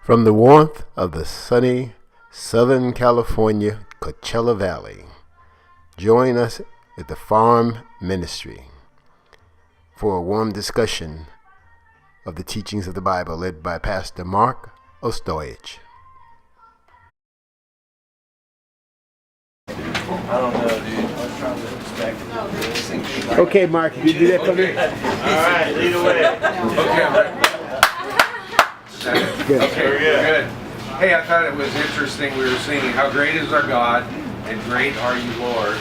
From the warmth of the sunny Southern California Coachella Valley, join us at the Farm Ministry for a warm discussion of the teachings of the Bible led by Pastor Mark Ostoich. I don't know, dude. I'm trying to expect it. Okay, Mark, you do that for me? All right, lead away. Good. Okay, we're good. Hey, I thought it was interesting. We were singing, "How great is our God, and great are you, Lord."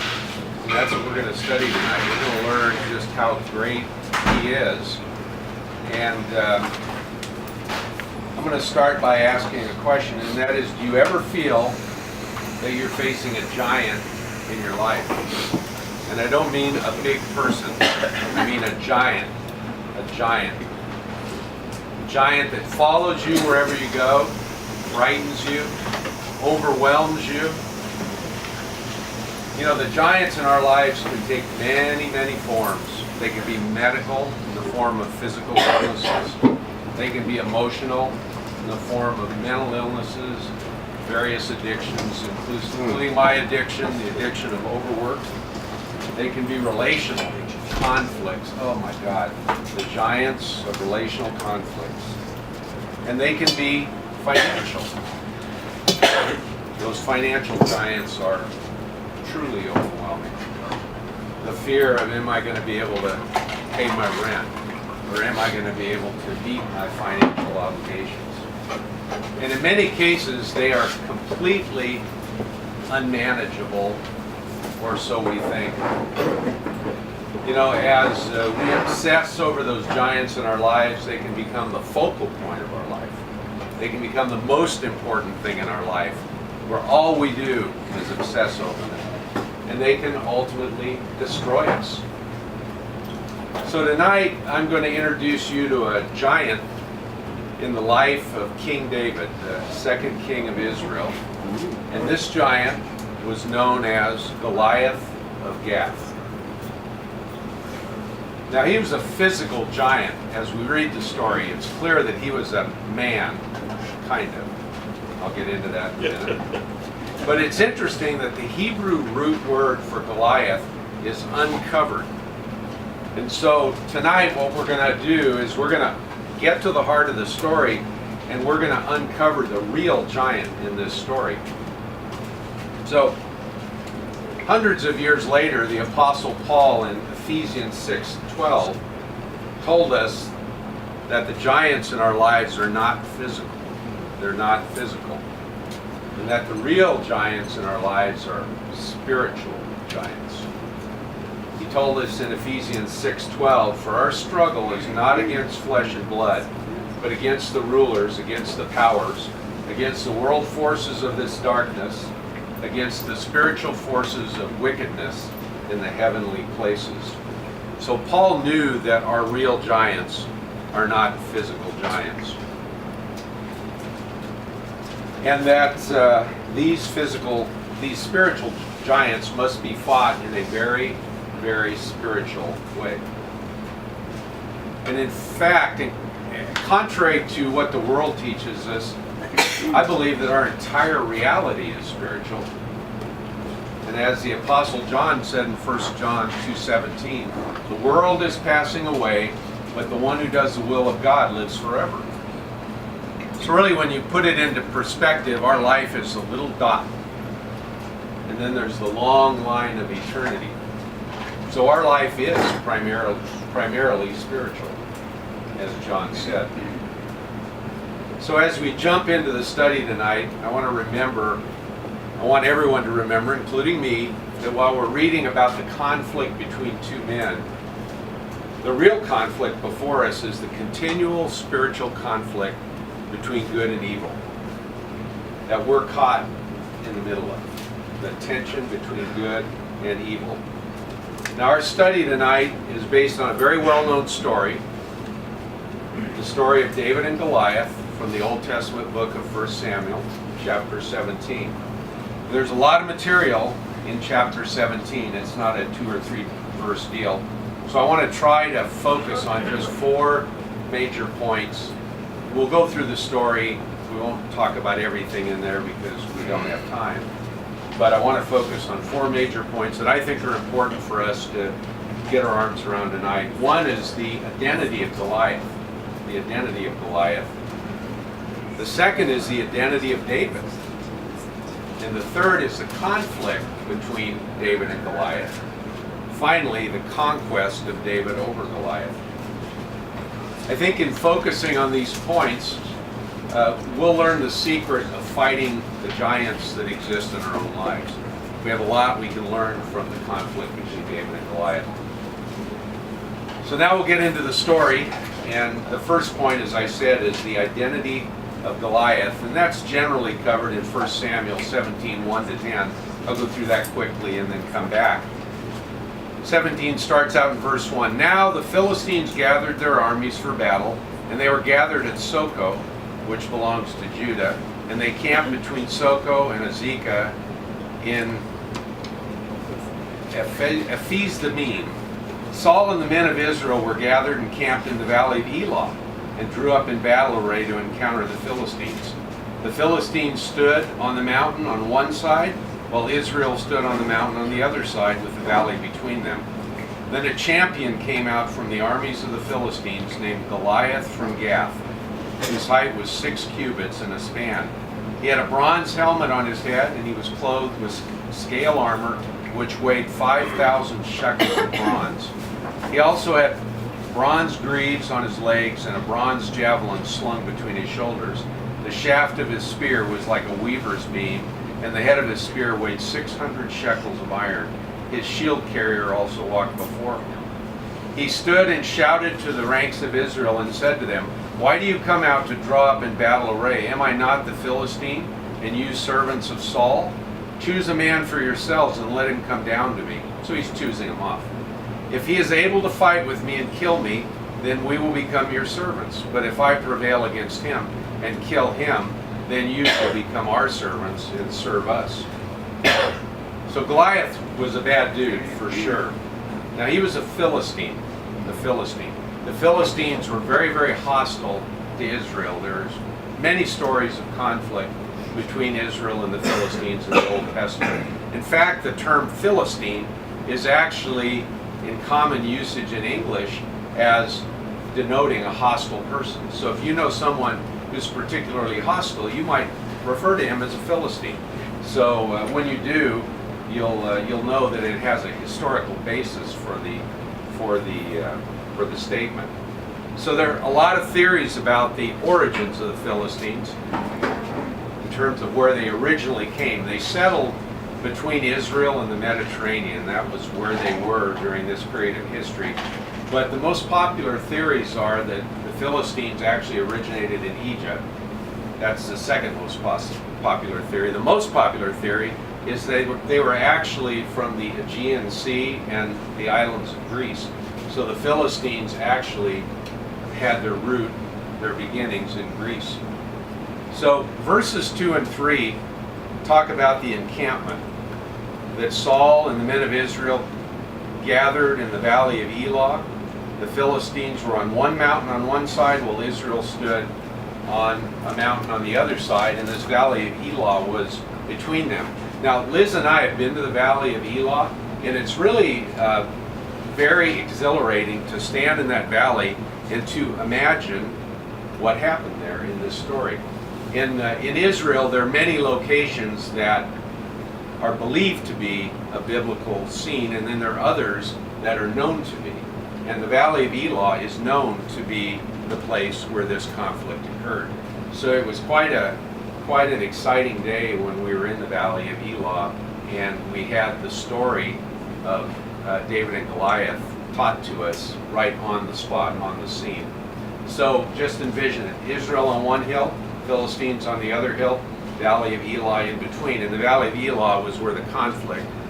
And that's what we're going to study tonight. We're going to learn just how great He is. And I'm going to start by asking a question, and that is, do you ever feel that you're facing a giant in your life? And I don't mean a big person. I mean a giant. A giant. A giant that follows you wherever you go, frightens you, overwhelms you. You know, the giants in our lives can take many, many forms. They can be medical in the form of physical illnesses. They can be emotional in the form of mental illnesses, various addictions, including my addiction, the addiction of overwork. They can be relational conflicts. Oh my God, the giants of relational conflicts. And they can be financial. Those financial giants are truly overwhelming. The fear of, am I going to be able to pay my rent? Or am I going to be able to meet my financial obligations? And in many cases, they are completely unmanageable, or so we think. You know, as we obsess over those giants in our lives, they can become the focal point of our life. They can become the most important thing in our life, where all we do is obsess over them. And they can ultimately destroy us. So tonight, I'm going to introduce you to a giant in the life of King David, the second king of Israel. And this giant was known as Goliath of Gath. Now, he was a physical giant. As we read the story, it's clear that he was a man, kind of. I'll get into that in a minute. But it's interesting that the Hebrew root word for Goliath is uncovered. And so tonight what we're going to do is we're going to get to the heart of the story, and we're going to uncover the real giant in this story. So hundreds of years later, the Apostle Paul in Ephesians 6:12 told us that the giants in our lives are not physical. They're not physical. And that the real giants in our lives are spiritual giants. He told us in Ephesians 6:12, "For our struggle is not against flesh and blood, but against the rulers, against the powers, against the world forces of this darkness, against the spiritual forces of wickedness in the heavenly places." So Paul knew that our real giants are not physical giants. And that these spiritual giants must be fought in a very, very spiritual way. And in fact, contrary to what the world teaches us, I believe that our entire reality is spiritual. And as the Apostle John said in 1 John 2:17, "The world is passing away, but the one who does the will of God lives forever." So really, when you put it into perspective, our life is a little dot. And then there's the long line of eternity. So our life is primarily spiritual, as John said. So as we jump into the study tonight, I want everyone to remember, including me, that while we're reading about the conflict between two men, the real conflict before us is the continual spiritual conflict between good and evil that we're caught in the middle of. The tension between good and evil. Now, our study tonight is based on a very well-known story, the story of David and Goliath from the Old Testament book of 1 Samuel, chapter 17. There's a lot of material in chapter 17. It's not a 2 or 3 verse deal. So I want to try to focus on just 4 major points. We'll go through the story We won't talk about everything in there because we don't have time. But I want to focus on 4 major points that I think are important for us to get our arms around tonight. One is the identity of Goliath. The identity of Goliath. The second is the identity of David. And the third is the conflict between David and Goliath. Finally, the conquest of David over Goliath. I think in focusing on these points, we'll learn the secret of fighting the giants that exist in our own lives. We have a lot we can learn from the conflict between David and Goliath. So now we'll get into the story, and the first point, as I said, is the identity of Goliath, and that's generally covered in 1 Samuel 17, 1-10. I'll go through that quickly and then come back. 17 starts out in verse 1. Now the Philistines gathered their armies for battle, and they were gathered at Soko, which belongs to Judah, and they camped between Soko and Azekah in Ephes-dammim. Saul and the men of Israel were gathered and camped in the valley of Elah, and drew up in battle array to encounter the Philistines. The Philistines stood on the mountain on one side, while Israel stood on the mountain on the other side with the valley between them. Then a champion came out from the armies of the Philistines named Goliath from Gath, whose height was 6 cubits and a span. He had a bronze helmet on his head, and he was clothed with scale armor, which weighed 5,000 shekels of bronze. He also had bronze greaves on his legs and a bronze javelin slung between his shoulders. The shaft of his spear was like a weaver's beam, and the head of his spear weighed 600 shekels of iron. His shield carrier also walked before him. He stood and shouted to the ranks of Israel and said to them, "Why do you come out to draw up in battle array? Am I not the Philistine, and you servants of Saul? Choose a man for yourselves and let him come down to me." So he's choosing him off. "If he is able to fight with me and kill me, then we will become your servants. But if I prevail against him and kill him, then you shall become our servants and serve us." So Goliath was a bad dude, for sure. Now he was a Philistine, the Philistine. The Philistines were very, very hostile to Israel. There's many stories of conflict between Israel and the Philistines in the Old Testament. In fact, the term Philistine is actually in common usage in English as denoting a hostile person. So if you know someone who's particularly hostile, you might refer to him as a Philistine. So when you do, you'll know that it has a historical basis for the statement. So there are a lot of theories about the origins of the Philistines in terms of where they originally came. They settled between Israel and the Mediterranean. That was where they were during this period of history. But the most popular theories are that the Philistines actually originated in Egypt. That's the second most popular theory. The most popular theory is they were actually from the Aegean Sea and the islands of Greece. So the Philistines actually had their beginnings in Greece. So verses 2 and 3 talk about the encampment, that Saul and the men of Israel gathered in the valley of Elah. The Philistines were on one mountain on one side, while Israel stood on a mountain on the other side, and this valley of Elah was between them. Now, Liz and I have been to the valley of Elah, and it's really very exhilarating to stand in that valley and to imagine what happened there in this story. In Israel, there are many locations that are believed to be a biblical scene, and then there are others that are known to be. And the Valley of Elah is known to be the place where this conflict occurred. So it was quite an exciting day when we were in the Valley of Elah, and we had the story of David and Goliath taught to us right on the spot, on the scene. So just envision it. Israel on one hill, Philistines on the other hill, Valley of Elah in between. And the Valley of Elah was where the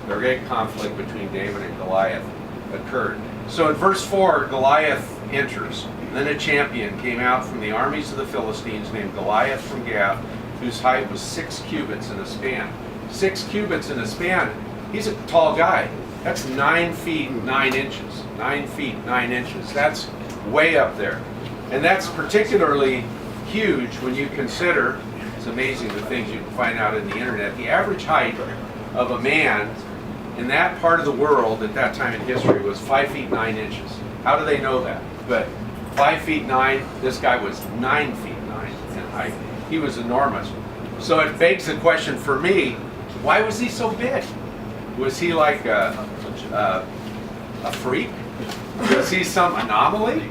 great conflict between David and Goliath occurred. So in verse 4, Goliath enters. Then a champion came out from the armies of the Philistines named Goliath from Gath, whose height was 6 cubits in a span. 6 cubits in a span. He's a tall guy. That's 9 feet 9 inches. 9 feet 9 inches. That's way up there. And that's particularly huge when you consider It's amazing the things you can find out in the internet. The average height of a man in that part of the world at that time in history was 5 feet 9 inches. How do they know that? But 5 feet 9, this guy was 9 feet 9 in height. He was enormous. So it begs the question for me, why was he so big? Was he like a freak? Was he some anomaly?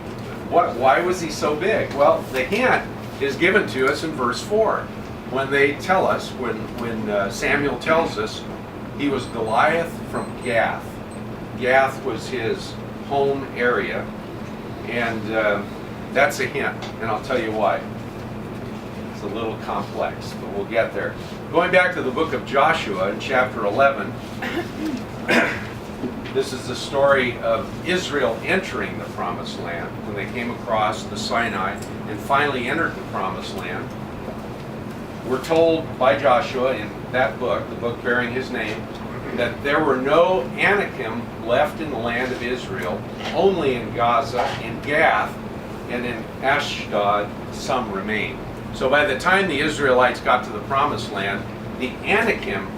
Why was he so big? Well, the hint is given to us in verse 4. When they tell us, when Samuel tells us, he was Goliath from Gath. Gath was his home area, and that's a hint, and I'll tell you why. It's a little complex, but we'll get there. Going back to the book of Joshua in chapter 11, this is the story of Israel entering the Promised Land when they came across the Sinai and finally entered the Promised Land. We're told by Joshua in that book, the book bearing his name, that there were no Anakim left in the land of Israel, only in Gaza, in Gath, and in Ashdod some remained. So by the time the Israelites got to the Promised Land, the Anakim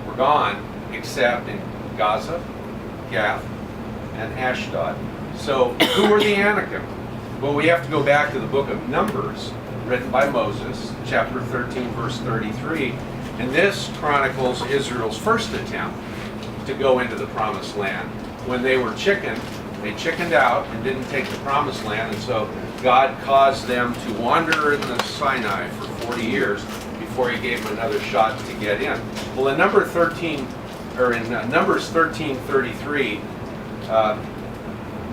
were gone, except in Gaza, Gath, and Ashdod. So who were the Anakim? Well, we have to go back to the book of Numbers, written by Moses, chapter 13, verse 33. And this chronicles Israel's first attempt to go into the Promised Land. When they were they chickened out and didn't take the Promised Land, and so God caused them to wander in the Sinai for 40 years before he gave them another shot to get in. Well, in Numbers 13:33,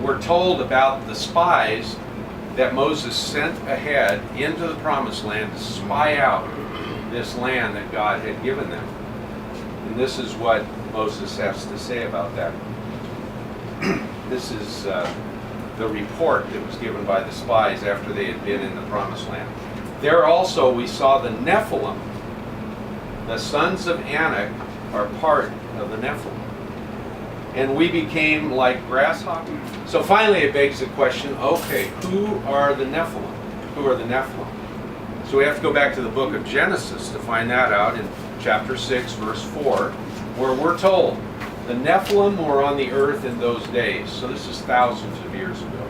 we're told about the spies that Moses sent ahead into the Promised Land to spy out this land that God had given them. And this is what Moses has to say about that. This is the report that was given by the spies after they had been in the Promised Land. There also we saw the Nephilim. The sons of Anak are part of the Nephilim. And we became like grasshoppers. So finally it begs the question, okay, who are the Nephilim? Who are the Nephilim? So we have to go back to the book of Genesis to find that out in chapter 6, verse 4, where we're told the Nephilim were on the earth in those days. So this is thousands of years ago.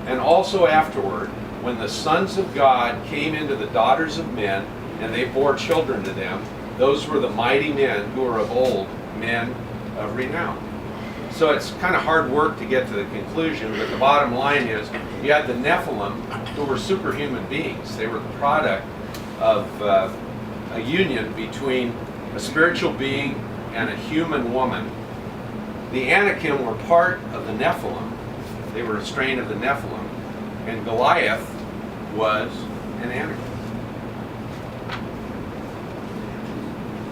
And also afterward, when the sons of God came into the daughters of men, and they bore children to them, those were the mighty men who were of old, men of renown. So it's kind of hard work to get to the conclusion, but the bottom line is you had the Nephilim, who were superhuman beings. They were the product of a union between a spiritual being and a human woman. The Anakim were part of the Nephilim. They were a strain of the Nephilim. And Goliath was an Anakim.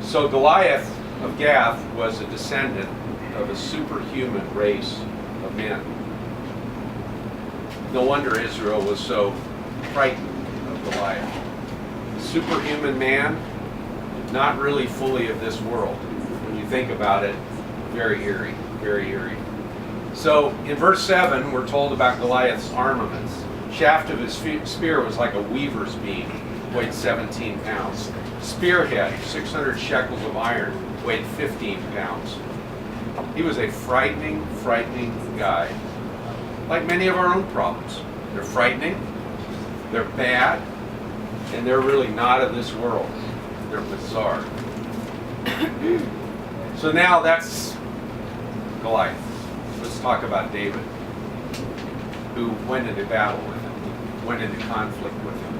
So Goliath of Gath was a descendant of a superhuman race of men. No wonder Israel was so frightened of Goliath. A superhuman man, not really fully of this world. When you think about it, very eerie, very eerie. So in verse 7, we're told about Goliath's armaments. Shaft of his spear was like a weaver's beam, weighed 17 pounds. Spearhead, 600 shekels of iron, weighed 15 pounds. He was a frightening, frightening guy. Like many of our own problems. They're frightening, they're bad, and they're really not of this world. They're bizarre. So now that's Goliath. Let's talk about David, who went into battle with him, went into conflict with him.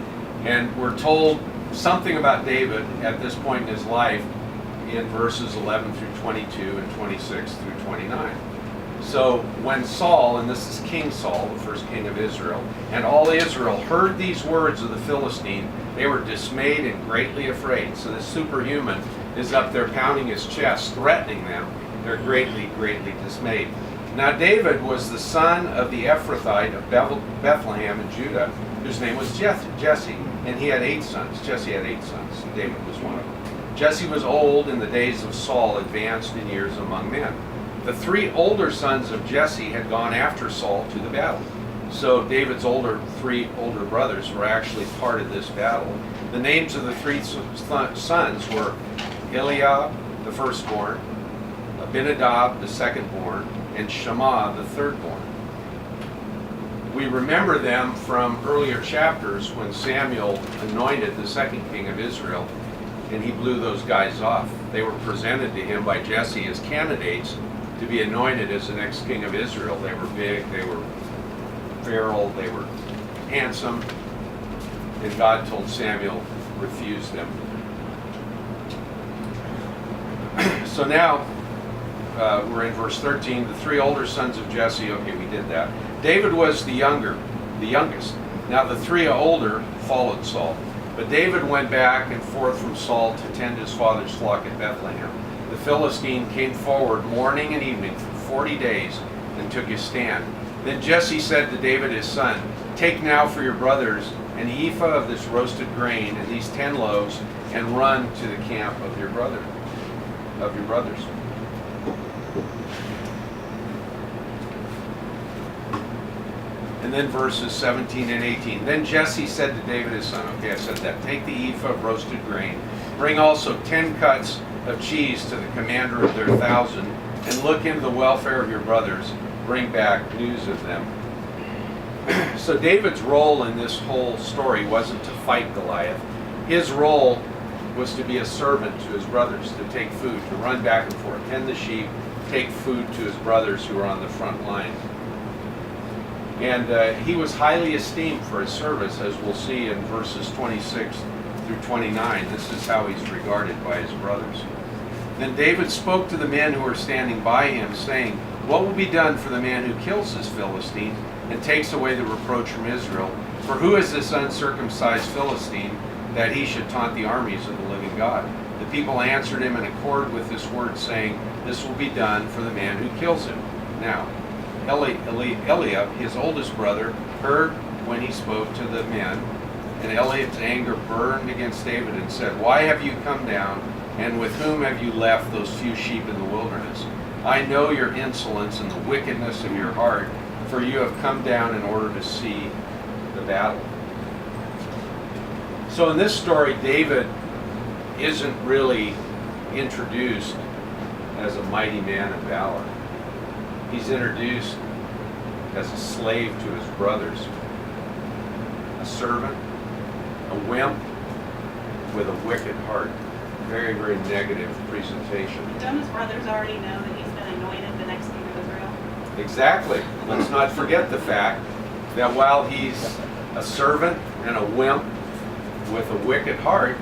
And we're told something about David at this point in his life in verses 11 through 22 and 26 through 29. So when Saul, and this is King Saul, the first king of Israel, and all Israel heard these words of the Philistine, they were dismayed and greatly afraid. So this superhuman is up there pounding his chest, threatening them. They're greatly, greatly dismayed. Now David was the son of the Ephrathite of Bethlehem in Judah, whose name was Jesse, and he had 8 sons. Jesse had 8 sons, and David was one of them. Jesse was old in the days of Saul, advanced in years among men. The 3 older sons of Jesse had gone after Saul to the battle. So David's 3 older brothers were actually part of this battle. The names of the three sons were Eliab, the firstborn, Abinadab, the secondborn, and Shammah, the thirdborn. We remember them from earlier chapters when Samuel anointed the second king of Israel, and he blew those guys off. They were presented to him by Jesse as candidates to be anointed as the next king of Israel. They were big, they were virile, they were handsome, and God told Samuel, refuse them. So now, we're in verse 13. The three older sons of Jesse, okay, we did that. David was the youngest. Now the three older followed Saul. But David went back and forth from Saul to tend his father's flock at Bethlehem. The Philistine came forward morning and evening for 40 days and took his stand. Then Jesse said to David his son, take now for your brothers an ephah of this roasted grain and these 10 loaves, and run to the camp of your brothers. And then verses 17 and 18. Then Jesse said to David his son, okay, I said that, take the ephah of roasted grain, bring also 10 cuts of cheese to the commander of their 1,000, and look into the welfare of your brothers, bring back news of them. So David's role in this whole story wasn't to fight Goliath. His role was to be a servant to his brothers, to take food, to run back and forth, tend the sheep, take food to his brothers who were on the front line. And he was highly esteemed for his service, as we'll see in verses 26 through 29. This is how he's regarded by his brothers. Then David spoke to the men who were standing by him, saying, what will be done for the man who kills this Philistine and takes away the reproach from Israel? For who is this uncircumcised Philistine that he should taunt the armies of the living God? The people answered him in accord with this word, saying, this will be done for the man who kills him. Now, Eliab, his oldest brother, heard when he spoke to the men, and Eliab's anger burned against David and said, why have you come down, and with whom have you left those few sheep in the wilderness? I know your insolence and the wickedness of your heart, for you have come down in order to see the battle. So in this story, David isn't really introduced as a mighty man of valor. He's introduced as a slave to his brothers, a servant, a wimp with a wicked heart. Very, very negative presentation. Don't his brothers already know that he's been anointed the next king of Israel? Exactly. Let's not forget the fact that while he's a servant and a wimp with a wicked heart,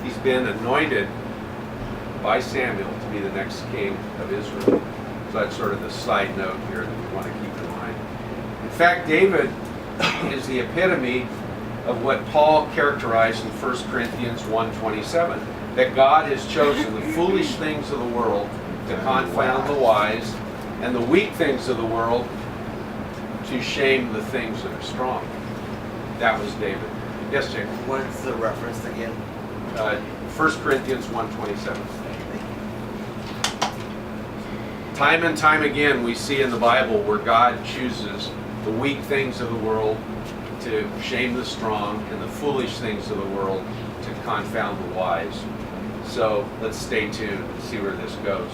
he's been anointed by Samuel to be the next king of Israel. So that's sort of the side note here that we want to keep in mind. In fact, David is the epitome of what Paul characterized in 1 Corinthians 1:27, that God has chosen the foolish things of the world to confound the wise, and the weak things of the world to shame the things that are strong. That was David. Yes, Jake? What's the reference again? 1 Corinthians 1:27. Time and time again we see in the Bible where God chooses the weak things of the world to shame the strong, and the foolish things of the world to confound the wise. So let's stay tuned and see where this goes.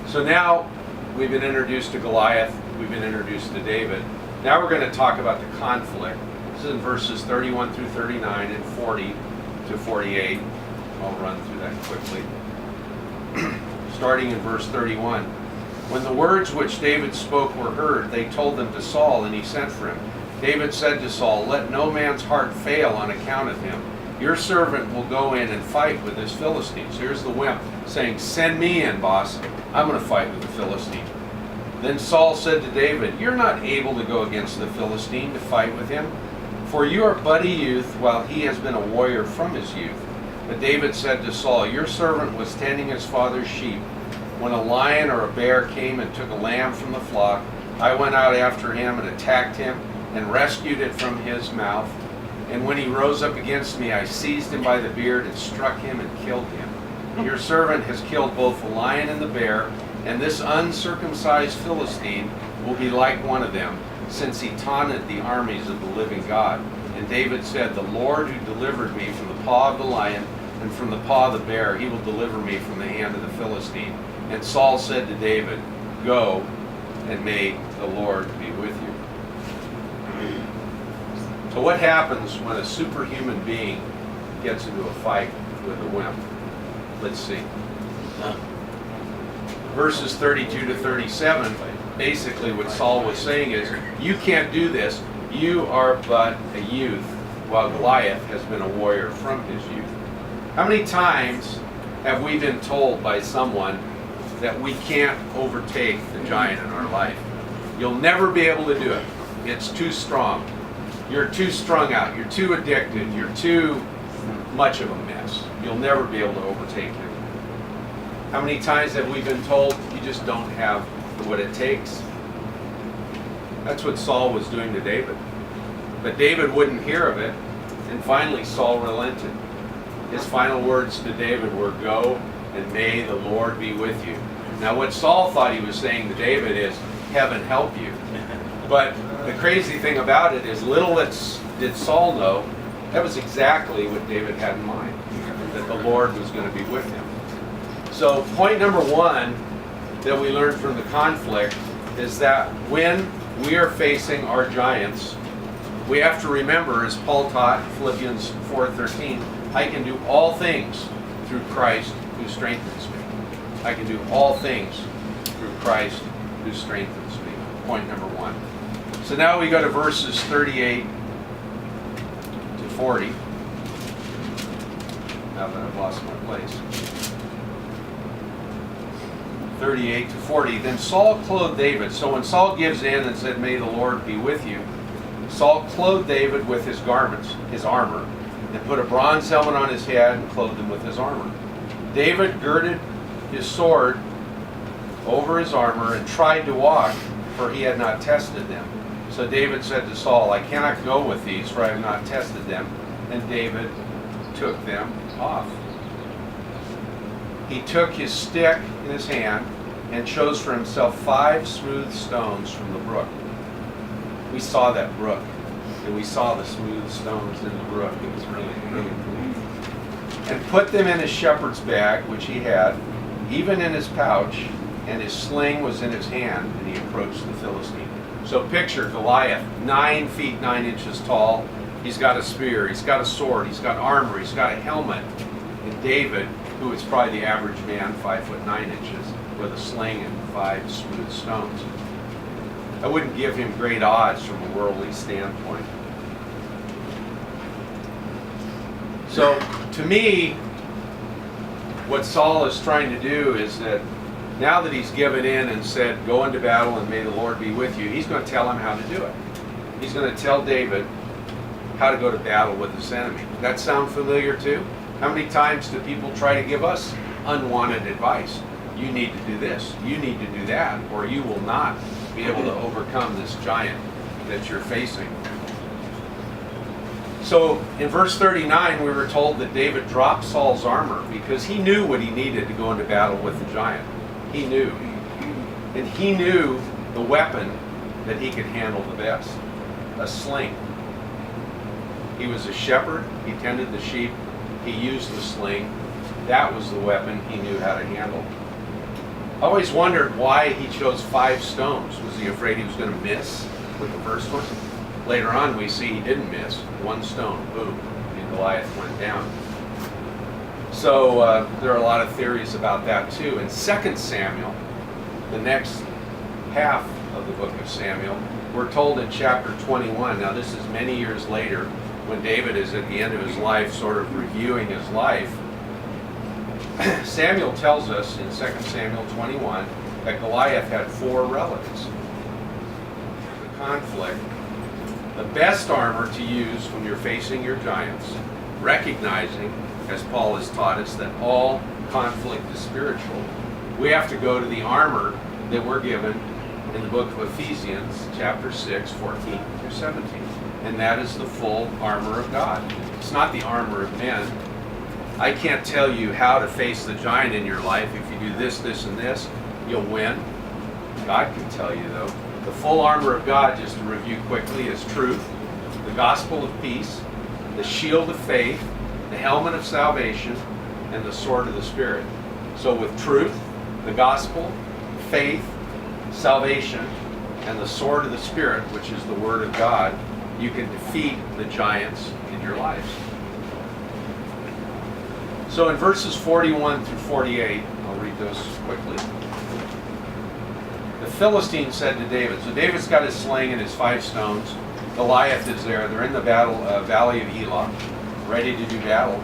So now we've been introduced to Goliath, we've been introduced to David. Now we're going to talk about the conflict. This is in verses 31 through 39 and 40 to 48. I'll run through that quickly. Starting in verse 31. When the words which David spoke were heard, they told them to Saul, and he sent for him. David said to Saul, let no man's heart fail on account of him. Your servant will go in and fight with this Philistine. So here's the wimp saying, send me in, boss. I'm going to fight with the Philistine. Then Saul said to David, you're not able to go against the Philistine to fight with him, for you are but a youth, while he has been a warrior from his youth. But David said to Saul, your servant was tending his father's sheep. When a lion or a bear came and took a lamb from the flock, I went out after him and attacked him and rescued it from his mouth. And when he rose up against me, I seized him by the beard and struck him and killed him. Your servant has killed both the lion and the bear, and this uncircumcised Philistine will be like one of them, since he taunted the armies of the living God. And David said, "The Lord who delivered me from the paw of the lion and from the paw of the bear, he will deliver me from the hand of the Philistine." And Saul said to David, "Go, and may the Lord be with you." So what happens when a superhuman being gets into a fight with a wimp? Let's see. Verses 32 to 37, basically what Saul was saying is, you can't do this. You are but a youth, while Goliath has been a warrior from his youth. How many times have we been told by someone that we can't overtake the giant in our life? You'll never be able to do it. It's too strong. You're too strung out. You're too addicted. You're too much of a mess. You'll never be able to overtake him. How many times have we been told you just don't have what it takes? That's what Saul was doing to David. But David wouldn't hear of it, and finally Saul relented. His final words to David were, "Go, and may the Lord be with you." Now what Saul thought he was saying to David is, "Heaven help you." But the crazy thing about it is, little did Saul know, that was exactly what David had in mind, that the Lord was going to be with him. So point number one that we learned from the conflict is that when we are facing our giants, we have to remember, as Paul taught in Philippians 4:13, I can do all things through Christ who strengthens me. I can do all things through Christ who strengthens me. Point number one. So now we go to verses 38 to 40. Now that I've lost my place. 38 to 40. Then Saul clothed David. So when Saul gives in and said, "May the Lord be with you," Saul clothed David with his garments, his armor, and put a bronze helmet on his head and clothed him with his armor. David girded his sword over his armor and tried to walk, for he had not tested them. So David said to Saul, "I cannot go with these, for I have not tested them." And David took them off. He took his stick in his hand and chose for himself 5 smooth stones from the brook. We saw that brook, and we saw the smooth stones in the brook. It was really, really cool. And put them in his shepherd's bag, which he had, even in his pouch, and his sling was in his hand, and he approached the Philistine. So picture Goliath, 9 feet 9 inches tall. He's got a spear, he's got a sword, he's got armor, he's got a helmet. And David, who is probably the average man, 5 foot 9 inches, with a sling and 5 smooth stones. I wouldn't give him great odds from a worldly standpoint. So, to me, what Saul is trying to do is that now that he's given in and said, "Go into battle and may the Lord be with you," he's going to tell him how to do it. He's going to tell David how to go to battle with this enemy. Does that sound familiar too? How many times do people try to give us unwanted advice? You need to do this, you need to do that, or you will not be able to overcome this giant that you're facing. So in verse 39, we were told that David dropped Saul's armor because he knew what he needed to go into battle with the giant. He knew. And he knew the weapon that he could handle the best, a sling. He was a shepherd, he tended the sheep, he used the sling. That was the weapon he knew how to handle. I always wondered why he chose 5 stones. Was he afraid he was going to miss with the first one? Later on we see he didn't miss. 1 stone, boom, and Goliath went down. So there are a lot of theories about that too. In 2 Samuel, the next half of the book of Samuel, we're told in chapter 21, now this is many years later, when David is at the end of his life, sort of reviewing his life, Samuel tells us in 2 Samuel 21 that Goliath had 4 relatives. The conflict, the best armor to use when you're facing your giants, recognizing, as Paul has taught us, that all conflict is spiritual. We have to go to the armor that we're given in the book of Ephesians, chapter 6, 14 through 17. And that is the full armor of God. It's not the armor of men. I can't tell you how to face the giant in your life. If you do this, this, and this, you'll win. God can tell you, though. The full armor of God, just to review quickly, is truth, the gospel of peace, the shield of faith, the helmet of salvation, and the sword of the Spirit. So with truth, the gospel, faith, salvation, and the sword of the Spirit, which is the Word of God, you can defeat the giants in your lives. So in verses 41 through 48, I'll read those quickly. The Philistine said to David, so David's got his sling and his 5 stones. Goliath is there. They're in the valley of Elah, ready to do battle.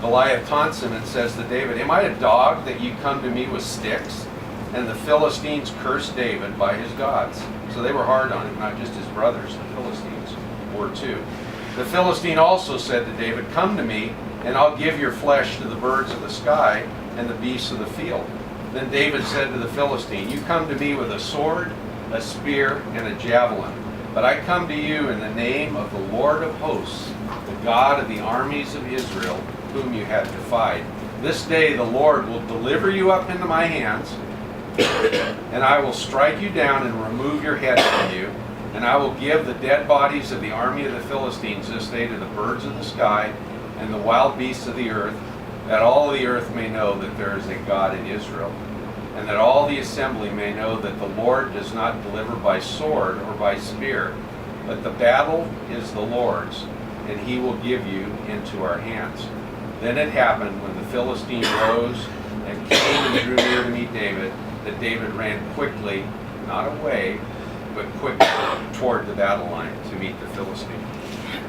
Goliath taunts him and says to David, am I a dog that you come to me with sticks? And the Philistines cursed David by his gods. So they were hard on him, not just his brothers, the Philistines were too. The Philistine also said to David, come to me, and I'll give your flesh to the birds of the sky and the beasts of the field. Then David said to the Philistine, you come to me with a sword, a spear, and a javelin. But I come to you in the name of the Lord of hosts, the God of the armies of Israel, whom you have defied. This day the Lord will deliver you up into my hands, and I will strike you down and remove your head from you, and I will give the dead bodies of the army of the Philistines this day to the birds of the sky and the wild beasts of the earth, that all the earth may know that there is a God in Israel, and that all the assembly may know that the Lord does not deliver by sword or by spear, but the battle is the Lord's, and he will give you into our hands. Then it happened, when the Philistine rose and came and drew near to meet David, that David ran quickly, not away, but quickly toward the battle line to meet the Philistine,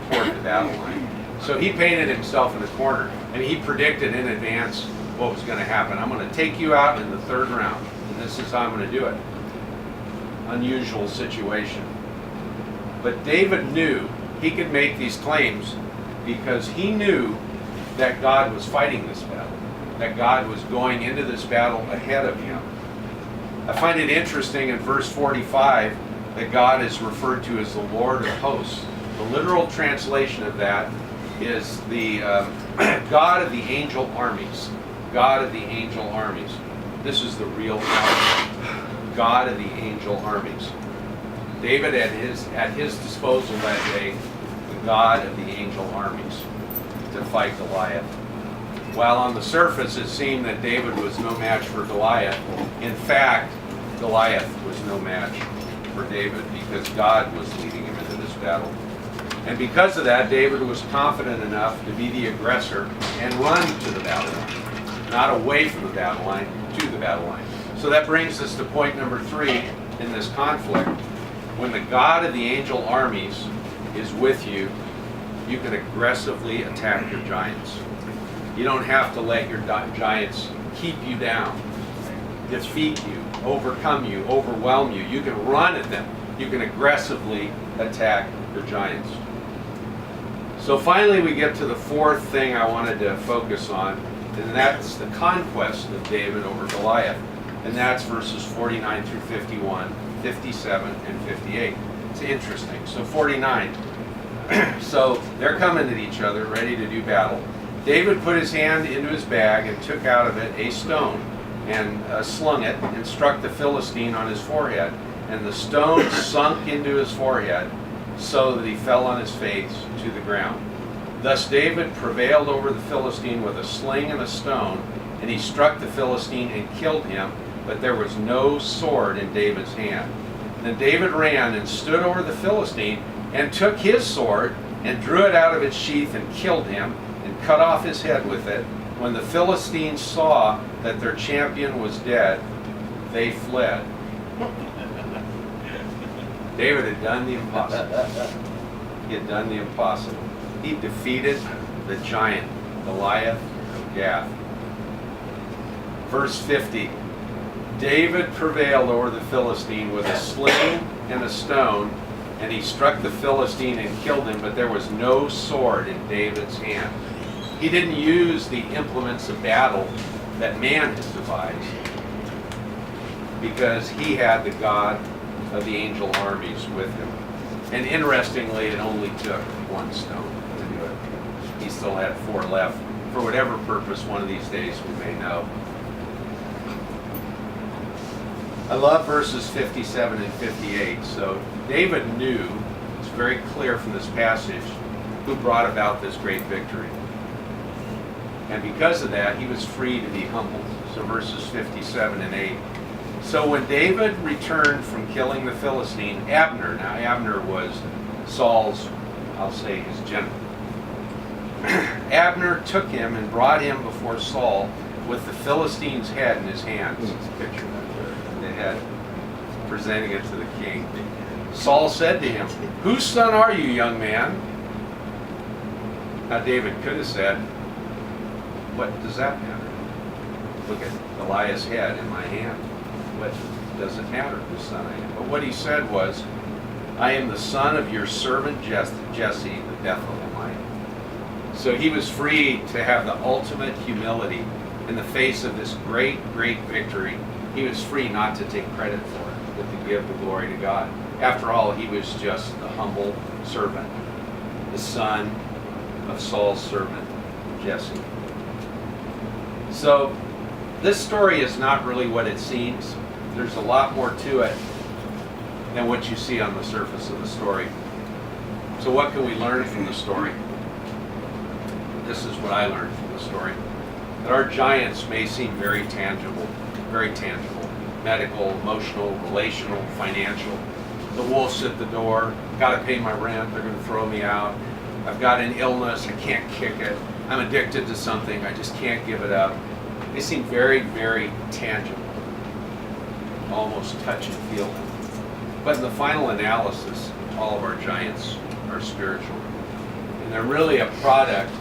toward the battle line. So he painted himself in a corner, and he predicted in advance what was going to happen. I'm going to take you out in the 3rd round, and this is how I'm going to do it. Unusual situation. But David knew he could make these claims because he knew that God was fighting this battle, that God was going into this battle ahead of him. I find it interesting in verse 45 that God is referred to as the Lord of hosts. The literal translation of that is the God of the angel armies. God of the angel armies. This is the real God of the angel armies. David at his disposal that day, the God of the angel armies to fight Goliath. While on the surface it seemed that David was no match for Goliath, in fact, Goliath was no match for David because God was leading him into this battle. And because of that, David was confident enough to be the aggressor and run to the battle line, not away from the battle line, to the battle line. So that brings us to point number 3 in this conflict. When the God of the angel armies is with you, you can aggressively attack your giants. You don't have to let your giants keep you down, defeat you, overcome you, overwhelm you. You can run at them. You can aggressively attack your giants. So finally we get to the 4th thing I wanted to focus on, and that's the conquest of David over Goliath. And that's verses 49 through 51, 57, and 58. It's interesting. So 49. So they're coming at each other, ready to do battle. David put his hand into his bag and took out of it a stone and slung it and struck the Philistine on his forehead. And the stone sunk into his forehead so that he fell on his face to the ground. Thus David prevailed over the Philistine with a sling and a stone, and he struck the Philistine and killed him, but there was no sword in David's hand. Then David ran and stood over the Philistine and took his sword and drew it out of its sheath and killed him and cut off his head with it. When the Philistines saw that their champion was dead, they fled. David had done the impossible. He had done the impossible. He defeated the giant, Goliath of Gath. Verse 50. David prevailed over the Philistine with a sling and a stone, and he struck the Philistine and killed him, but there was no sword in David's hand. He didn't use the implements of battle that man has devised, because he had the God of the angel armies with him. And interestingly, it only took one stone to do it. He still had 4 left, for whatever purpose one of these days we may know. I love verses 57 and 58. So David knew, it's very clear from this passage who brought about this great victory. And because of that, he was free to be humbled. So verses 57 and 8. So when David returned from killing the Philistine, Abner, now Abner was Saul's, I'll say, his general. Abner took him and brought him before Saul with the Philistine's head in his hands. Picture that, the head, presenting it to the king. Saul said to him, "Whose son are you, young man?" Now David could have said, "What does that matter? Look at Goliath's head in my hand. What does it matter whose son I am?" But what he said was, "I am the son of your servant Jesse the Bethlehemite." So he was free to have the ultimate humility in the face of this great, great victory. He was free not to take credit for it, but to give the glory to God. After all, he was just the humble servant, the son of Saul's servant, Jesse. So this story is not really what it seems. There's a lot more to it than what you see on the surface of the story. So what can we learn from the story? This is what I learned from the story. That our giants may seem very tangible. Medical, emotional, relational, financial. The wolf's at the door. Got to pay my rent. They're going to throw me out. I've got an illness. I can't kick it. I'm addicted to something. I just can't give it up. They seem very, very tangible. Almost touch and feel them. But in the final analysis, all of our giants are spiritual. And they're really a product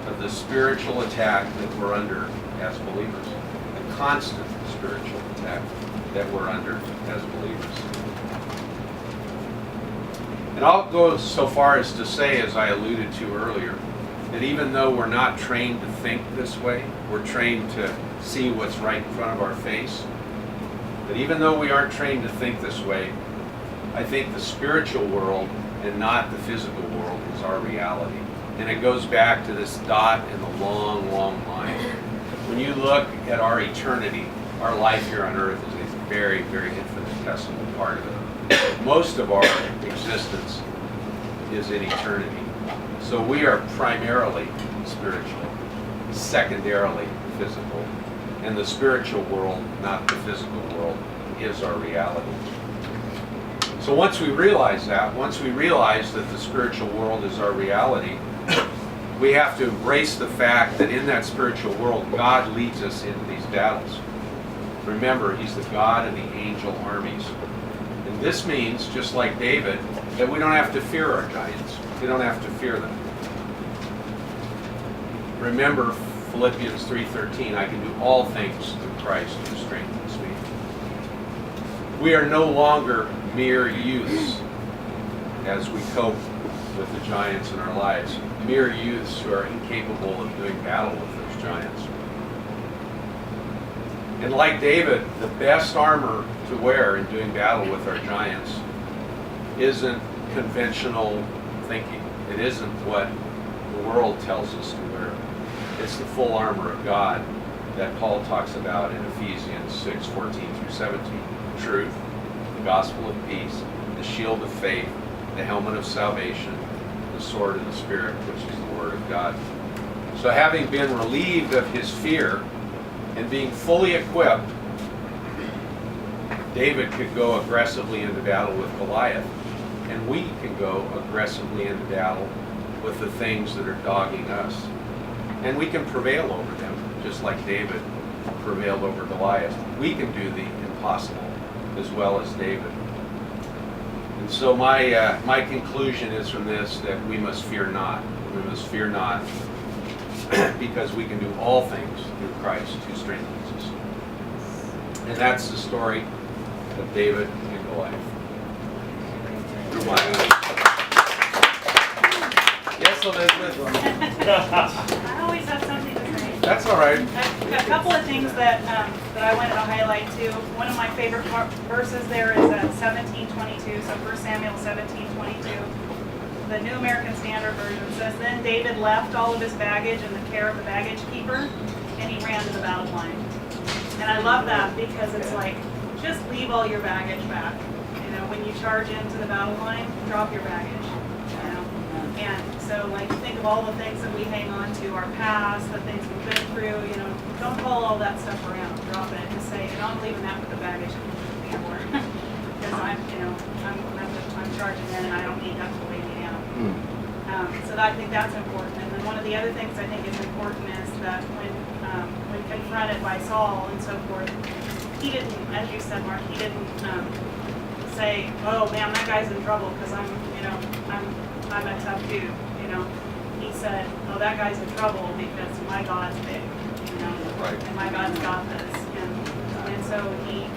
of the spiritual attack that we're under as believers. A constant spiritual attack that we're under as believers. And I'll go so far as to say, as I alluded to earlier, that even though we're not trained to think this way, we're trained to see what's right in front of our face, that even though we aren't trained to think this way, I think the spiritual world and not the physical world is our reality. And it goes back to this dot in the long, long line. When you look at our eternity, our life here on earth is a very, very infinitesimal part of it. Most of our existence is in eternity. So we are primarily spiritual, secondarily physical. And the spiritual world, not the physical world, is our reality. So once we realize that the spiritual world is our reality, we have to embrace the fact that in that spiritual world, God leads us into these battles. Remember, He's the God of the angel armies. And this means, just like David, that we don't have to fear our giants. We don't have to fear them. Remember Philippians 3:13, I can do all things through Christ who strengthens me. We are no longer mere youths as we cope with the giants in our lives. Mere youths who are incapable of doing battle with those giants. And like David, the best armor to wear in doing battle with our giants isn't conventional thinking. It isn't what the world tells us to wear. It's the full armor of God that Paul talks about in Ephesians 6:14-17. Truth, the gospel of peace, the shield of faith, the helmet of salvation, the sword of the Spirit, which is the Word of God. So having been relieved of his fear and being fully equipped, David could go aggressively into battle with Goliath, and we can go aggressively into battle with the things that are dogging us. And we can prevail over them, just like David prevailed over Goliath. We can do the impossible as well as David. And so my conclusion is from this that we must fear not. We must fear not because we can do all things through Christ who strengthens us. And that's the story of David and Goliath. Yes, Elizabeth. I always have something to say. That's all right. A couple of things that I wanted to highlight too. One of my favorite verses there is 17:22. So 1 Samuel 17:22. The New American Standard Version says, "Then David left all of his baggage in the care of the baggage keeper, and he ran to the battle line." And I love that because it's like, just leave all your baggage back. You know, when you charge into the battle line, drop your baggage. And so, like, think of all the things that we hang on to, our past, the things we've been through, you know, don't haul all that stuff around, drop it, just say, you know, I'm leaving that with the baggage anymore. Because I'm charging in and I don't need that to weigh me down. So I think that's important. And then one of the other things I think is important is that when confronted by Saul and so forth, he didn't, as you said, Mark, he didn't say, oh man, that guy's in trouble because I'm a tough dude. You know, he said, oh, that guy's in trouble because my God's big. You know, Right. and my God's got this. And so he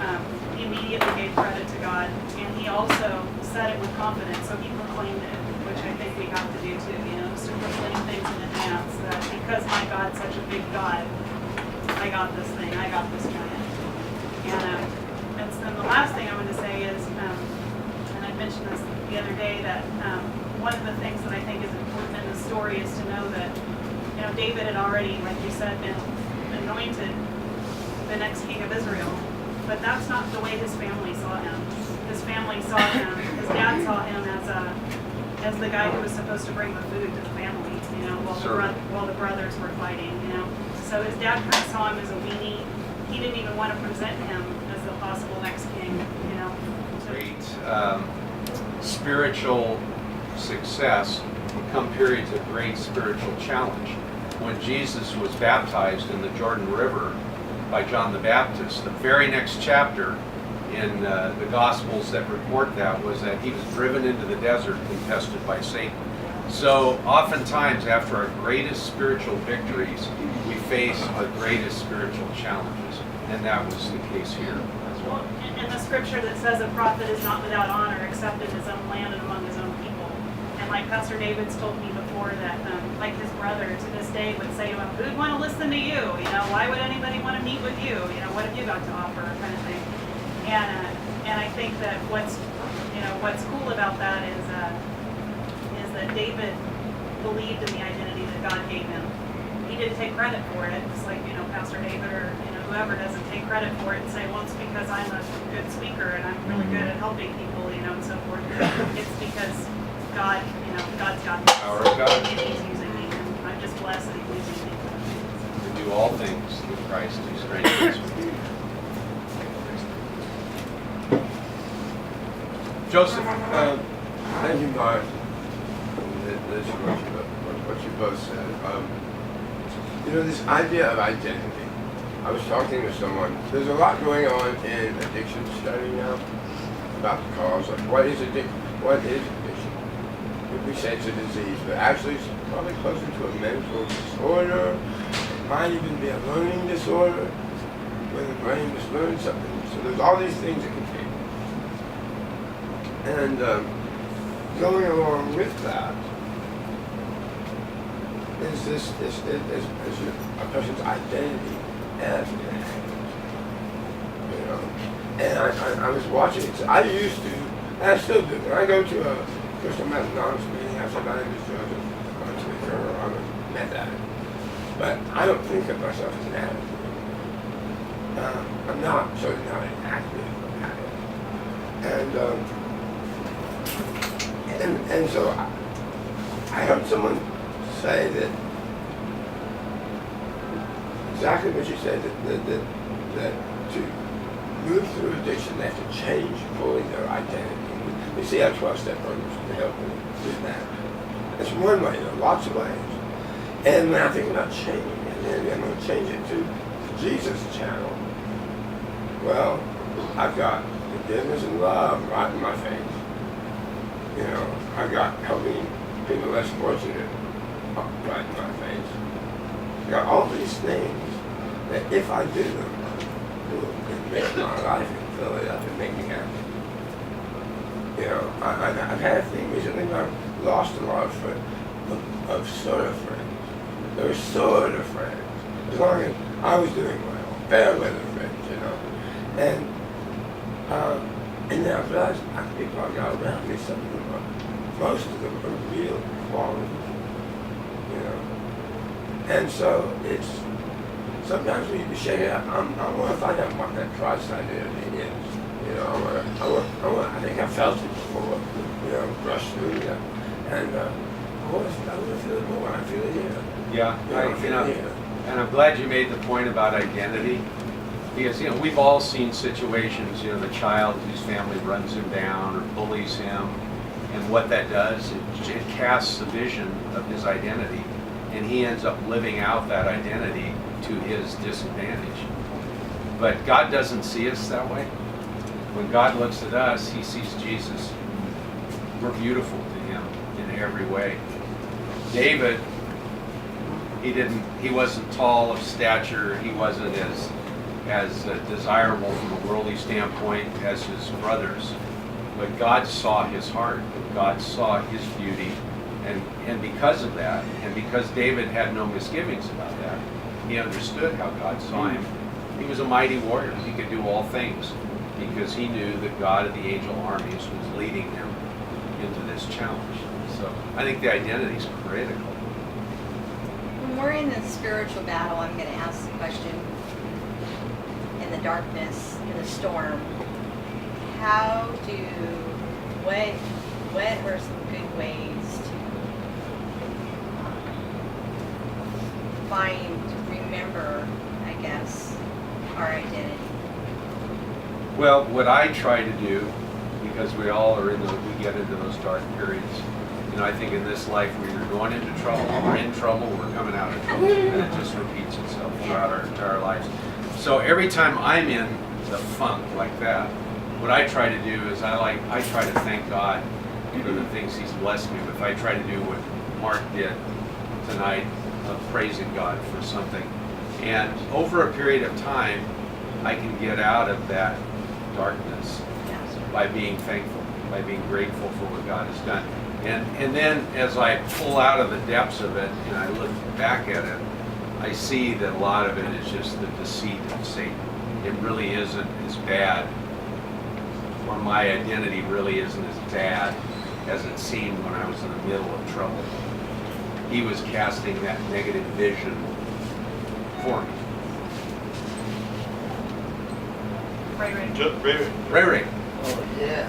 immediately gave credit to God, and he also said it with confidence. So he proclaimed it, which I think we have to do too. You know, just to proclaim things in advance that because my God's such a big God, I got this thing. I got this giant. And then the last thing I want to say is, and I mentioned this the other day, that one of the things that I think is important in the story is to know that, you know, David had already, like you said, been anointed the next king of Israel. But that's not the way his family saw him. His family saw him, his dad saw him as the guy who was supposed to bring the food to the family, you know, while the brothers were fighting, you know. So his dad kind of saw him as a weenie. He didn't even want to present him as the possible next king, you know. So, Great spiritual success come periods of great spiritual challenge. When Jesus was baptized in the Jordan River by John the Baptist, the very next chapter in the Gospels that report that was that he was driven into the desert and tested by Satan. So oftentimes after our greatest spiritual victories, we face the greatest spiritual challenges, and that was the case here as well. and the scripture that says a prophet is not without honor except in his own land and among his own people. And like Pastor David's told me before that, like his brother to this day would say to him, who'd want to listen to you? You know, why would anybody want to meet with you? You know, what have you got to offer, kind of thing. And I think that what's cool about that is that David believed in the identity that God gave him. He didn't take credit for it, just like, you know, Pastor David or, you know, whoever doesn't take credit for it and say, well, it's because I'm a good speaker and I'm really good at helping people, you know, and so forth. It's because God, you know, God's got this. Power of God. And he's using me, and I'm just blessed that he's using me. To do all things through Christ who strengthens us. Joseph. Thank you, Mark. That's what you both said. You know, this idea of identity. I was talking to someone. There's a lot going on in addiction study now about the cause. Like, what is addiction? What is addiction? We say it's a disease, but actually it's probably closer to a mental disorder. It might even be a learning disorder where the brain just learns something. So there's all these things it can take. And going along with that is a person's identity as an addict. You know, and I was watching it. I used to, and I still do. When I go to a Christian Methodist meeting, I say, my name is Joseph. I'm a speaker, or I'm a meth addict. But I don't think of myself as an addict. I'm not, certainly not an active addict. And so I heard someone say that exactly what you said, that to move through addiction, they have to change fully their identity. We see our 12-step programs to help them do that. It's one way, there are lots of ways. And when I think about changing it, and I'm going to change it to Jesus' channel, well, I've got forgiveness and love right in my face. You know, I've got helping people less fortunate right in my face. I've got all these things that if I do them, it makes my life and fill it up and make me happy. You know, I've had a thing recently where I've lost a lot of sort of friends. They were sort of friends, as long as I was doing well, fair weather friends, you know. And then I realized the people I got around me, some of them most of them are real quality, you know. And so it's, sometimes when you shake it up, I want to find out what that Christ identity is. You know, I think I felt it before, you know, brushed through that. And voice, I would feel it more. I feel it here. Yeah, I feel it here. and I'm glad you made the point about identity, because we've all seen situations, the child whose family runs him down or bullies him, and what that does, it casts the vision of his identity, and he ends up living out that identity to his disadvantage. But God doesn't see us that way. When God looks at us, he sees Jesus. We're beautiful to him in every way. David, he wasn't tall of stature, he wasn't as desirable from a worldly standpoint as his brothers, but God saw his heart, God saw his beauty, and because of that, and because David had no misgivings about that, he understood how God saw him. He was a mighty warrior, he could do all things, because he knew that God of the angel armies was leading him into this challenge. So I think the identity is critical. When we're in the spiritual battle, I'm going to ask the question, in the darkness, in the storm, what are some good ways to remember, I guess, our identity? Well, what I try to do, because we all are we get into those dark periods. I think in this life we're either going into trouble, we're in trouble, we're coming out of trouble, and it just repeats itself throughout our entire lives. So every time I'm in the funk like that, what I try to do is I try to thank God for the things He's blessed me with. I try to do what Mark did tonight, of praising God for something, and over a period of time, I can get out of that darkness by being thankful, by being grateful for what God has done. And then as I pull out of the depths of it and I look back at it, I see that a lot of it is just the deceit of Satan. It really isn't as bad, or my identity really isn't as bad as it seemed when I was in the middle of trouble. He was casting that negative vision for me. Ray Ray. Oh, yeah.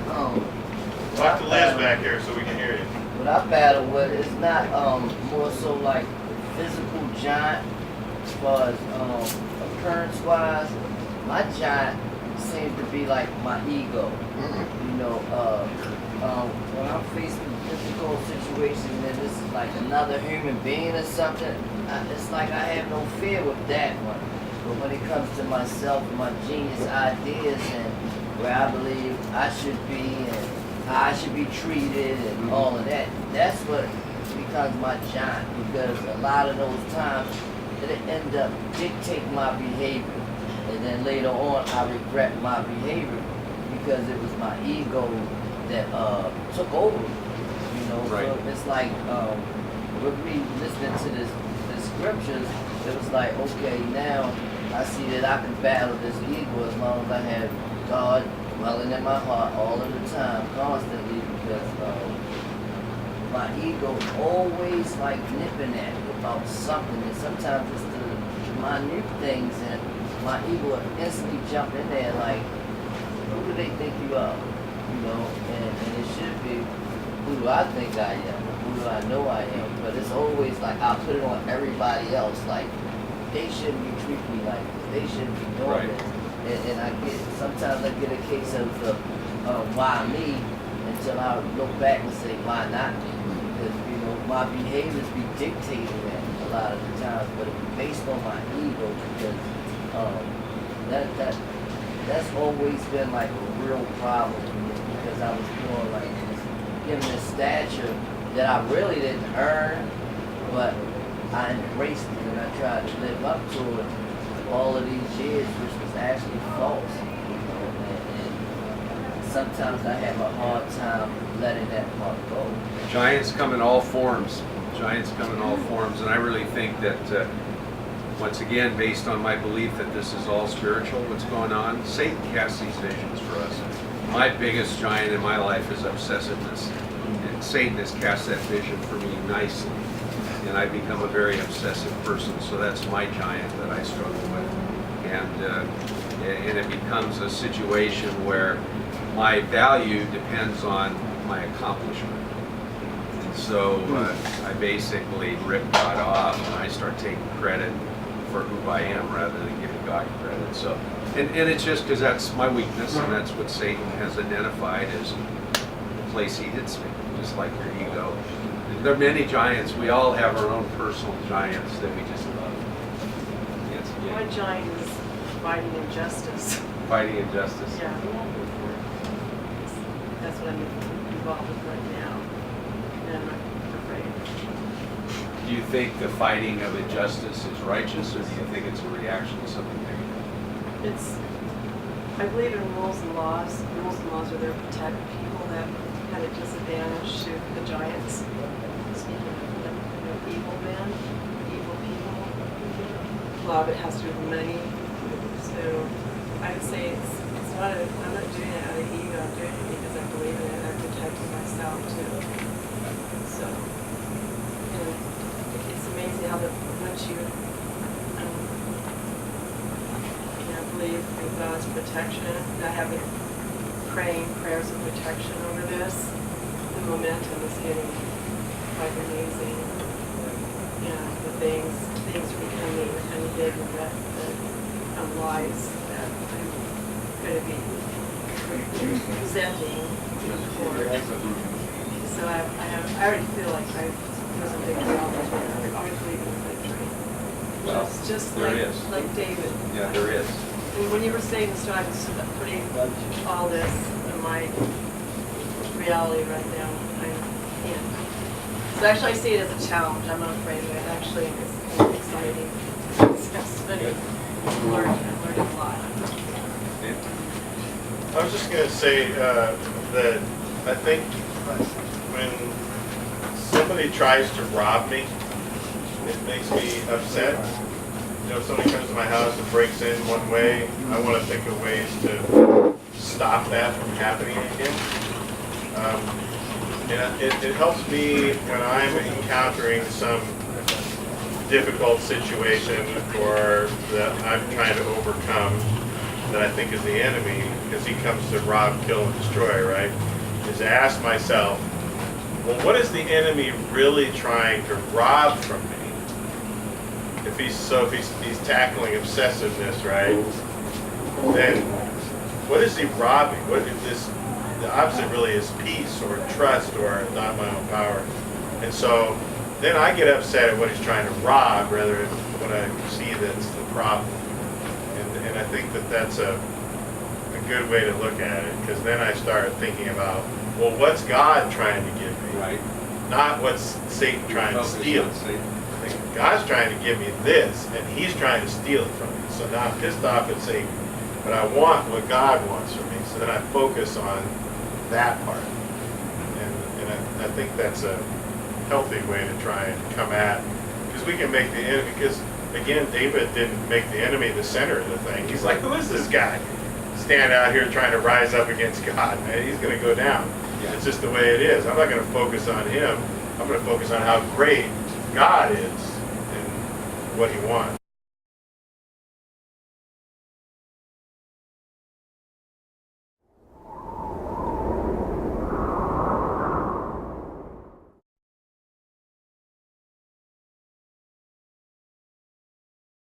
Talk to Liz back here so we can hear you. What I battle with is not more so like physical giant as far as appearance wise. My giant seems to be like my ego. When I'm faced with difficult situations and this is like another human being or something, it's like I have no fear with that one. But when it comes to myself and my genius ideas and where I believe I should be and how I should be treated and all of that, that's what becomes my giant, because a lot of those times it end up dictating my behavior. And then later on I regret my behavior because it was my ego that took over. Right. So it's like with me listening to the scriptures, it was like, okay, now I see that I can battle this ego as long as I have God dwelling in my heart all of the time, constantly, because my ego always like nipping at me about something, and sometimes it's the minute things, and my ego will instantly jump in there like, who do they think you are? And it should be, who do I think I am? Who do I know I am? But it's always like I put it on everybody else, like they shouldn't be treating me like this, they shouldn't be doing Right. this. And sometimes I get a case of why me, until I look back and say why not me, because my behaviors be dictating that a lot of the times, but it's based on my ego, because that's always been like a real problem for me, because I was doing like given a stature that I really didn't earn, but I embraced it and I tried to live up to it all of these years, which was actually false. And sometimes I have a hard time letting that part go. Giants come in all forms. Giants come in all forms, and I really think that once again, based on my belief that this is all spiritual, what's going on, Satan casts these visions for us. My biggest giant in my life is obsessiveness, and Satan has cast that vision for me nicely, and I become a very obsessive person. So that's my giant that I struggle with, and it becomes a situation where my value depends on my accomplishment. And So I basically rip God off and I start taking credit for who I am rather than giving God credit. So, and it's just because that's my weakness and that's what Satan has identified as the place he hits me, just like your ego. There are many giants. We all have our own personal giants that we just love. Yes, My giant is fighting injustice. fighting injustice. Yeah. That's what I'm involved with right now. And I'm afraid. Do you think the fighting of injustice is righteous, or do you think it's a reaction to something negative? I believe in rules and laws. Rules and laws are there to protect people that had a disadvantage to the giants. Speaking of evil men, evil people. A lot of it has to do with money. So I would say it's not I'm not doing it out of ego. I'm doing it because I believe in it and I'm protecting myself too. So and it's amazing how once you believe in God's protection, and I have been praying prayers of protection over this, the momentum is getting quite amazing. Yeah, the things are becoming unhidden, that lies that I'm going to be presenting to the court. So I already feel like there's a victory opportunity. I believe in the victory. Well, Just there is. like David. Yeah, there is. And when you were saying this, I was putting all this in my reality right now. So actually, I see it as a challenge. I'm not afraid of it. Actually, it's kind of exciting. It's fascinating. I'm learning a lot. I was just going to say that I think when somebody tries to rob me, it makes me upset. You know, if somebody comes to my house and breaks in one way, I want to think of ways to stop that from happening again. And it helps me when I'm encountering some difficult situation or that I'm trying to overcome that I think is the enemy, because he comes to rob, kill, and destroy, right? Is to ask myself, well, what is the enemy really trying to rob from me? If he's tackling obsessiveness, right? Then what is he robbing? What is this? The opposite really is peace or trust or not my own power. And so then I get upset at what he's trying to rob rather than what I see that's the problem. And I think that that's a good way to look at it, because then I start thinking about, well, what's God trying to give me? Right. Not what's Satan trying to steal. God's trying to give me this, and he's trying to steal it from me. So now I'm pissed off at Satan, but I want what God wants from me. So then I focus on that part. And I think that's a healthy way to try and come at, because we can make the enemy, because again, David didn't make the enemy the center of the thing. He's like, who is this guy? Stand out here trying to rise up against God. Man, he's going to go down. Yeah. It's just the way it is. I'm not going to focus on him. I'm going to focus on how great God is and what he wants.